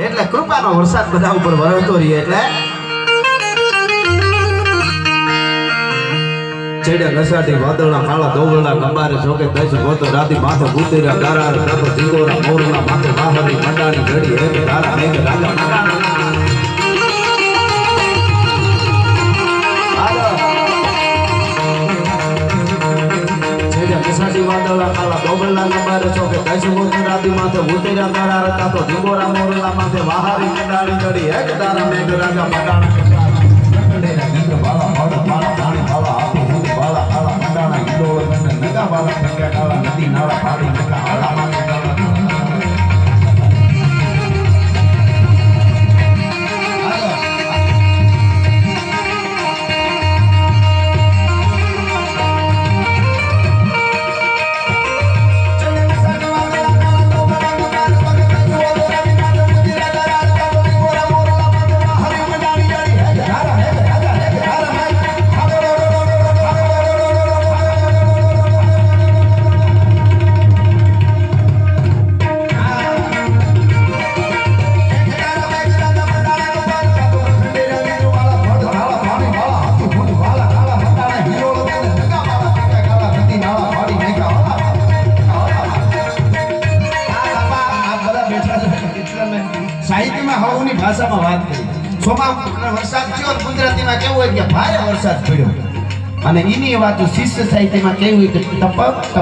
એટલે કૃપાનો વરસાદ બધા ઉપર વરસતો રહે એટલે છેડે નસાટી વાદળના કાળા દોગળના ગંબારે જોકે દસ ગોતો રાતી માથે ગુતેરા ગારા રાતો જીગોરા મોરના માથે વાહરી મંડાની ઘડી એક તારા મેઘ રાજા છેડે નસાટી વાદળના કાળા દોગળના ગંબારે જોકે દસ ગોતો રાતી માથે ગુતેરા ગારા રાતો જીગોરા મોરના માથે વાહરી મંડાની ઘડી એક તારા મેઘ રાજા મંડાના નદી નાળા પાડી સાહિત્યમાં હળવની ભાષામાં વાત કરી સોમા વરસાદ થયો ગુજરાતીમાં કેવું હોય કે ભારે વરસાદ પડ્યો અને એની વાત શિષ્ય સાહિત્યમાં કેવું હોય કે ટપક